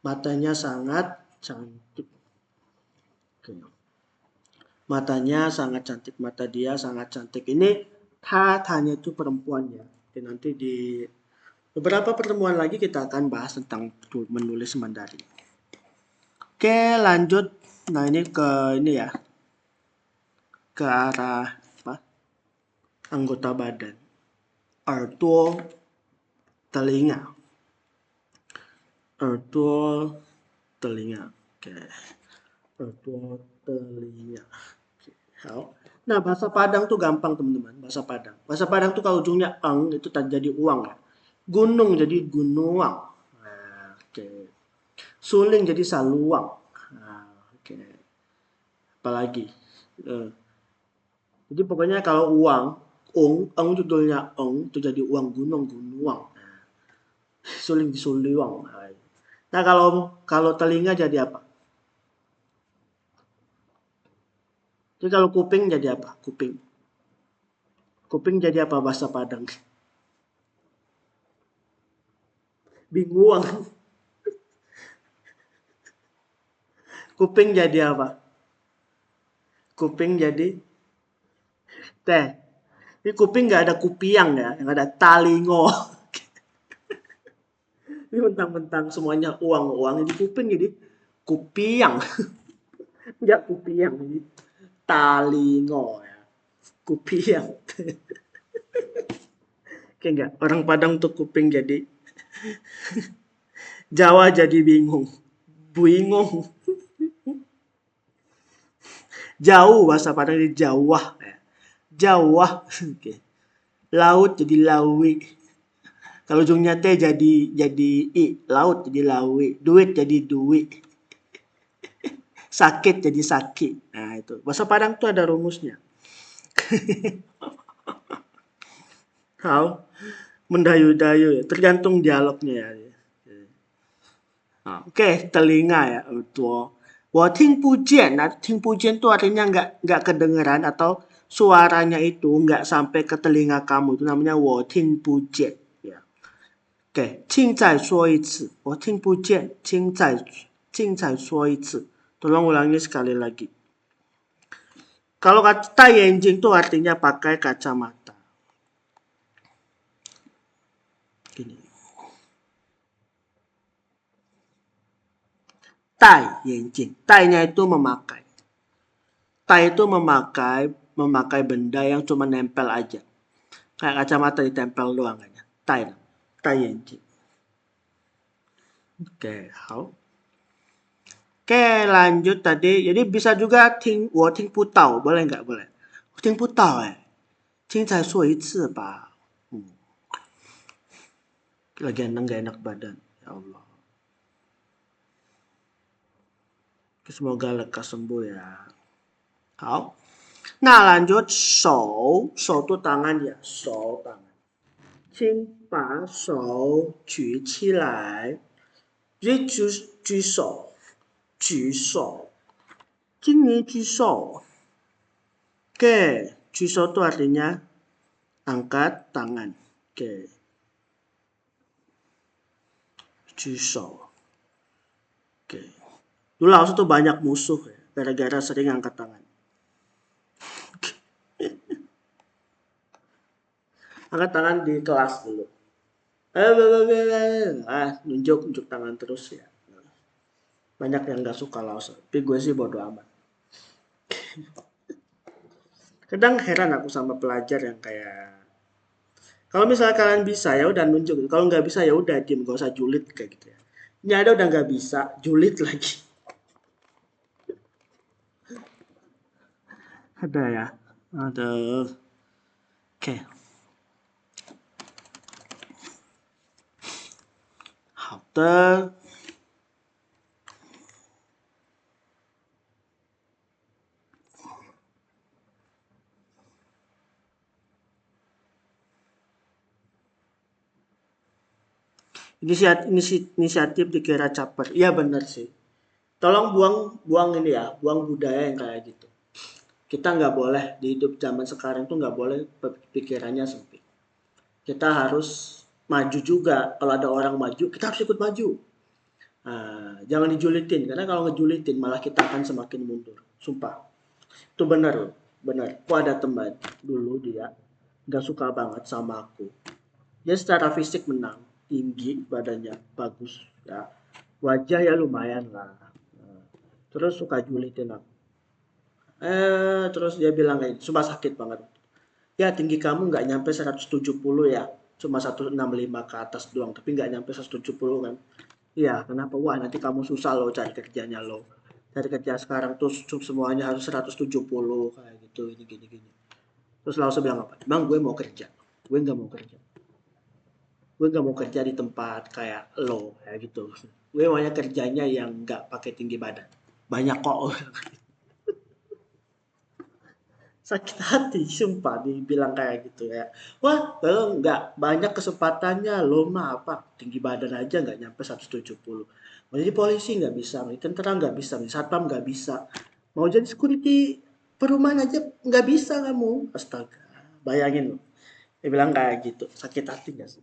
Matanya sangat cantik. Matanya sangat cantik. Mata dia sangat cantik. Ini tanya itu perempuan ya. Oke, nanti di beberapa pertemuan lagi kita akan bahas tentang menulis Mandarin. Oke, lanjut. Nah, ini ya. Ke arah apa? Anggota badan. 耳朵 telinga. 耳朵 telinga. Oke. 耳朵 telinga. Oke. Nah, bahasa Padang tuh gampang, teman-teman. Bahasa Padang tuh kalau ujungnya eng itu jadi uang ya. Gunung jadi gunuang. Nah, oke. Suling jadi saluang. Nah, oke. Apalagi? Jadi pokoknya kalau uang, eng judulnya eng itu jadi uang gunung gunuang. Suling di suliwang. Nah, kalau telinga jadi apa? Jadi kalau kuping jadi apa? Kuping. Kuping jadi apa bahasa Padang? Binguang. Kuping jadi apa? Kuping jadi teh. Ini kuping nggak ada kupiang ya, yang ada talingo. Ini mentang-mentang semuanya uang-uang, ini kuping jadi kupiang. Nggak kupiang, ini talingo ya. Kupiang. Oke nggak? Orang Padang tuh kuping jadi Jawa jadi bingung. Bingung. Jauh bahasa Padang jadi Jawa. Jawa. Oke. Laut jadi lawi. Kalau ujungnya T jadi I. Laut jadi lawi. Duit jadi duit. Sakit jadi sakit. Nah itu. Bahasa Padang tuh ada rumusnya. Mendayu-dayu ya. Tergantung dialognya ya. Oke, telinga ya. Betul. 我听不见. Nah, 听不见itu artinya nggak kedengeran atau suaranya itu nggak sampai ke telinga kamu. Itu namanya 我听不见. Ya. Oke, 请再说一次. 我听不见. 请再说一次. Tolong ulangi sekali lagi. Kalau kata yenjing itu artinya pakai kacamata. Gini. Tai yenjing. Tai-nya itu memakai. Tai itu memakai benda yang cuma nempel aja. Kayak kacamata ditempel doang aja. Tai yenjing. Oke, Oke, lanjut tadi. Jadi bisa juga ting putau. Boleh nggak? Boleh. Ting putau ting cai suo yi ci ba. Lagi nggak enak badan. Ya Allah. Semoga lekas sembuh ya. Nah, lanjut shou. Shou itu tangan ya. Shou tangan. 请把手举起来。举手，举手。请你举手。Oke, 举手itu artinya angkat tangan. Oke, 举手. Oke. Dulu Laos tuh banyak musuh ya, gara-gara sering angkat tangan. Angkat tangan di kelas dulu. Nunjuk tangan terus ya. Banyak yang gak suka Laos, tapi gue sih bodo amat. Kadang heran aku sama pelajar yang kayak, kalau misalnya kalian bisa ya udah nunjuk, kalau nggak bisa ya udah diem, gak usah julid kayak gitu ya. Ini ada udah nggak bisa, julid lagi. Ada ya, aduh. Oke. Halte. Inisiatif dikira caper. Iya benar sih. Tolong buang ini ya, buang budaya yang kayak gitu. Kita nggak boleh di hidup zaman sekarang tuh nggak boleh pikirannya sempit. Kita harus maju juga. Kalau ada orang maju, kita harus ikut maju. Nah, jangan dijulitin, karena kalau ngejulitin malah kita akan semakin mundur. Sumpah. Itu benar loh, benar. Aku ada teman dulu dia nggak suka banget sama aku. Dia secara fisik menang, tinggi, badannya bagus, ya. Wajah ya lumayan lah. Nah, terus suka julitin aku. Terus dia bilang kayak, sumpah sakit banget. Ya tinggi kamu nggak nyampe 170 ya, cuma 165 ke atas doang, tapi nggak nyampe 170 kan. Iya, kenapa? Wah, nanti kamu susah loh cari kerjanya loh. Cari kerja sekarang tuh semuanya harus 170 kayak gitu, ini gini gini. Terus langsung bilang apa? Bang, gue mau kerja. Gue nggak mau kerja. Gue nggak mau kerja di tempat kayak lo kayak gitu. Gue maunya kerjanya yang nggak pakai tinggi badan. Banyak kok. Sakit hati, sumpah dibilang kayak gitu ya. Wah, lo nggak banyak kesempatannya, lo mah apa, tinggi badan aja nggak nyampe 170. Mau jadi polisi nggak bisa, mau jadi tentara nggak bisa, mau jadi satpam nggak bisa. Mau jadi security perumahan aja nggak bisa kamu. Astaga, bayangin lo. Dia bilang kayak gitu, sakit hati nggak sih?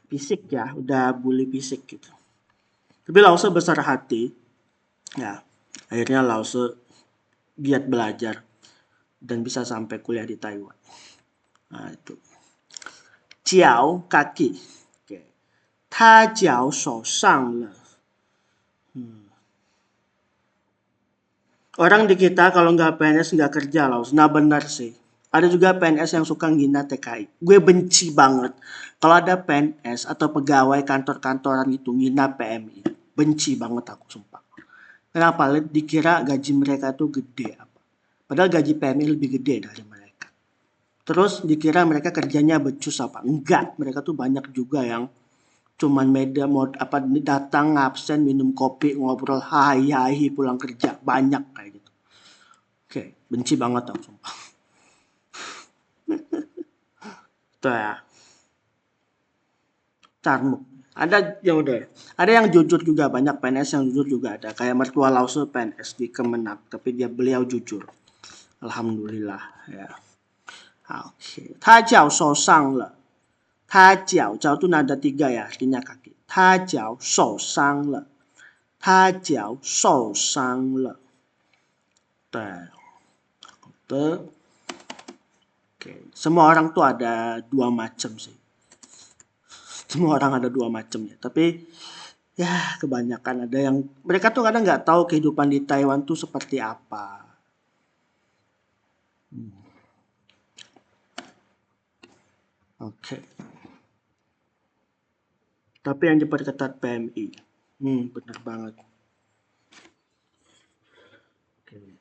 Fisik ya, udah bully fisik gitu. Tapi Lause besar hati, ya akhirnya Lause giat belajar dan bisa sampai kuliah di Taiwan. Nah itu. Jiao kaki. Oke. Ta jiao shou shang le. Orang di kita kalau nggak PNS nggak kerja loh. Nah benar sih. Ada juga PNS yang suka ngina TKI. Gue benci banget. Kalau ada PNS atau pegawai kantor-kantoran itu ngina PMI. Benci banget aku sumpah. Kenapa? Dikira gaji mereka tuh gede apa. Padahal gaji PMI lebih gede dari mereka. Terus dikira mereka kerjanya becus apa. Enggak. Mereka tuh banyak juga yang cuman media mod apa datang absen minum kopi ngobrol hai hai pulang kerja banyak kayak gitu. Oke, benci banget aku sumpah. Itu ya. Carmuk. Ada yang udah. Ada yang jujur juga, banyak PNS yang jujur juga ada. Kayak mertua Lause PNS di Kemenag, tapi beliau jujur. Alhamdulillah ya. Oke. Ta jiao shou shang le. Ta jiao, jiao itu nada 3 ya, artinya kaki. Ta jiao shou shang le. Ta jiao shou shang le. Tuh. Oke. Semua orang tuh ada dua macam sih. Semua orang ada dua macam ya. Tapi ya kebanyakan ada yang mereka tuh kadang nggak tahu kehidupan di Taiwan tuh seperti apa. Oke. Tapi yang diperketat PMI. Benar banget. Oke.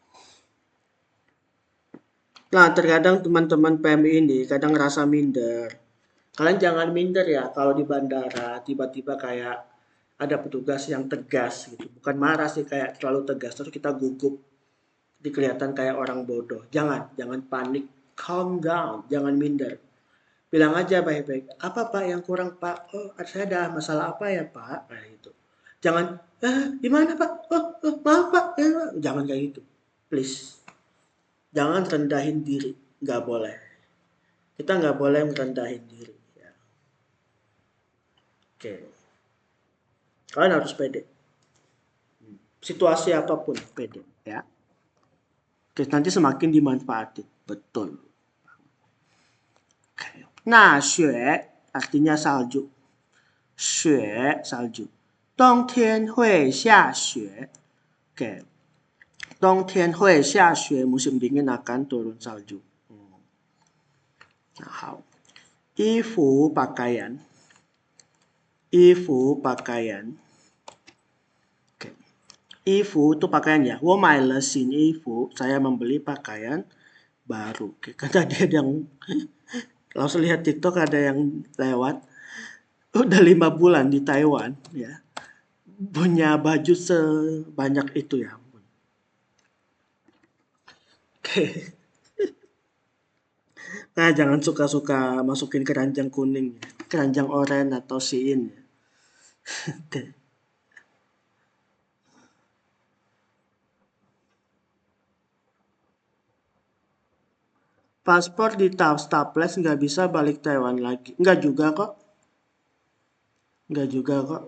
Nah, terkadang teman-teman PMI ini kadang ngerasa minder. Kalian jangan minder ya kalau di bandara tiba-tiba kayak ada petugas yang tegas gitu. Bukan marah sih, kayak terlalu tegas terus kita gugup, kelihatan kayak orang bodoh. Jangan panik Calm down, jangan minder. Bilang aja baik-baik. Apa Pak yang kurang Pak? Oh, saya ada masalah apa ya Pak? Nah, itu. Jangan, gimana Pak? Maaf Pak. Jangan kayak gitu. Please. Jangan rendahin diri. Nggak boleh. Kita nggak boleh merendahin diri. Ya. Oke. Kalian harus pede. Situasi apapun pede. Ya. Oke, nanti semakin dimanfaatin. Betul. Oke. Nah, xue artinya salju. Xue, salju. 冬天会下雪. Oke. 冬天会下雪, musim dingin akan turun salju. Nah, hao. Ifu pakaian. Ifu pakaian. Oke. Ifu itu pakaian ya. 我买了新衣服. Saya membeli pakaian baru. Oke. Kan tadi ada yang langsung lihat TikTok ada yang lewat. Udah 5 bulan di Taiwan ya. Punya baju sebanyak itu ya. Oke. Nah, jangan suka-suka masukin keranjang kuning ya. Keranjang oranye atau Shein ya. Oke. Paspor di staples nggak bisa balik Taiwan lagi. Nggak juga kok. Nggak juga kok.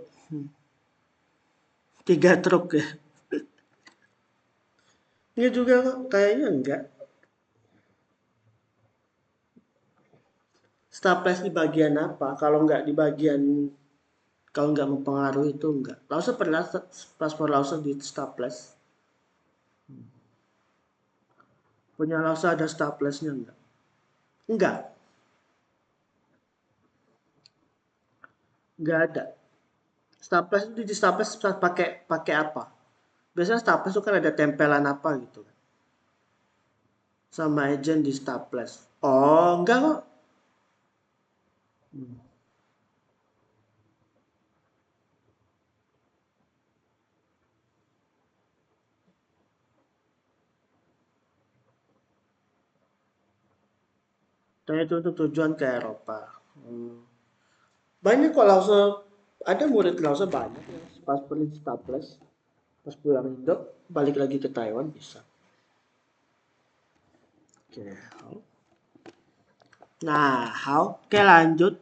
3 truk ya. Nggak juga kok. Kayaknya enggak. Staples di bagian apa? Kalau nggak mempengaruhi itu enggak. Lause pernah paspor Lause di staples. Punya Lause ada staplesnya enggak? Enggak. Enggak ada. Staples itu di staples pakai pakai apa? Biasanya staples itu kan ada tempelan apa gitu kan. Sama agent di staples. Oh, enggak kok. Dan itu untuk tujuan ke Eropa. Banyak kok Lause, ada murid Lause banyak ya. Pas beli staples, pas pulang Indo, balik lagi ke Taiwan bisa. Oke. Nah, oke lanjut.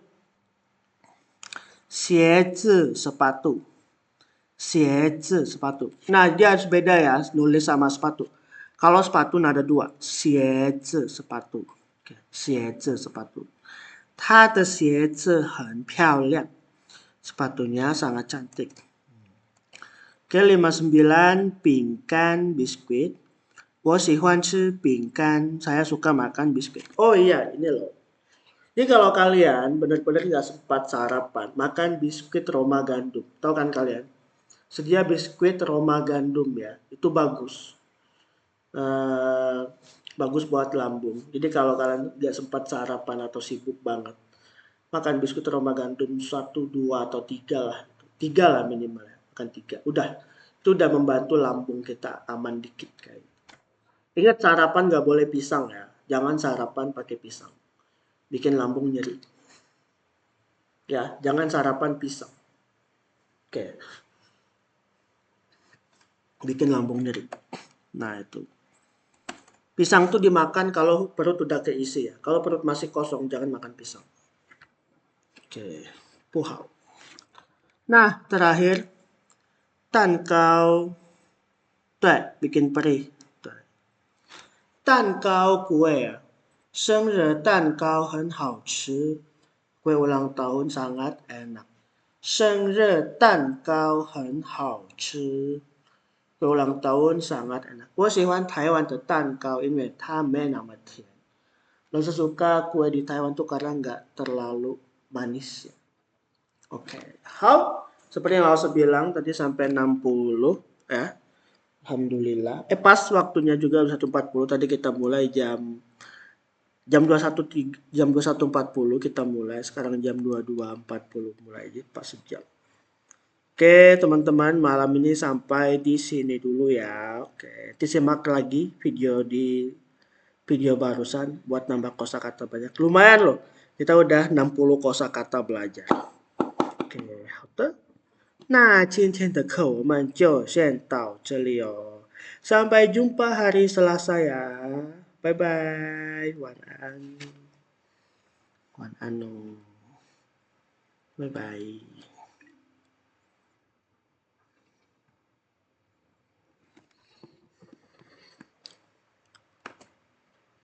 鞋子 sepatu. 鞋子 sepatu. Nah, dia harus beda ya, nulis sama sepatu. Kalau sepatu ada 2, 鞋子 sepatu. Oke, 鞋子 sepatu. 他的鞋子很漂亮. Sepatunya sangat cantik. Oke, 59 pingkan biskuit. 我喜欢吃饼干. Saya suka makan biskuit. Oh iya, ini loh. Jadi kalau kalian benar-benar nggak sempat sarapan, makan biskuit Roma gandum. Tahu kan kalian? Sedia biskuit Roma gandum ya. Itu bagus. Bagus buat lambung. Jadi kalau kalian nggak sempat sarapan atau sibuk banget, makan biskuit Roma gandum 1, 2, atau 3 lah. 3 lah minimal ya. Makan 3. Udah. Itu udah membantu lambung kita aman dikit kayak. Ingat sarapan nggak boleh pisang ya. Jangan sarapan pakai pisang. Bikin lambung nyeri. Ya, jangan sarapan pisang. Oke. Bikin lambung nyeri. Nah, itu. Pisang tuh dimakan kalau perut udah keisi ya. Kalau perut masih kosong, jangan makan pisang. Oke. Puhau. Nah, terakhir. Tan kau. Bikin perih. Tan kau kue ya. 生日蛋糕很好吃. Kue ulang tahun sangat enak. 生日蛋糕很好吃. Kue ulang tahun sangat enak. 我喜欢台湾的蛋糕，因为它没那么甜。Lo suka kue di Taiwan tuh karena nggak terlalu manis ya. Oke. How? Seperti yang saya bilang tadi sampai 60 ya. Alhamdulillah. Pas waktunya juga 1.40. Tadi kita mulai jam 21.40 kita mulai. Sekarang jam 22.40 mulai. Jadi pas sejam. Oke teman-teman, malam ini sampai di sini dulu ya. Oke, disimak lagi video barusan buat nambah kosakata banyak. Lumayan loh. Kita udah 60 kosakata belajar. Oke, 好的。那今天的课我们就先到这里哦。Sampai jumpa hari Selasa ya. Bye bye. 晚安。晚安哦。拜拜。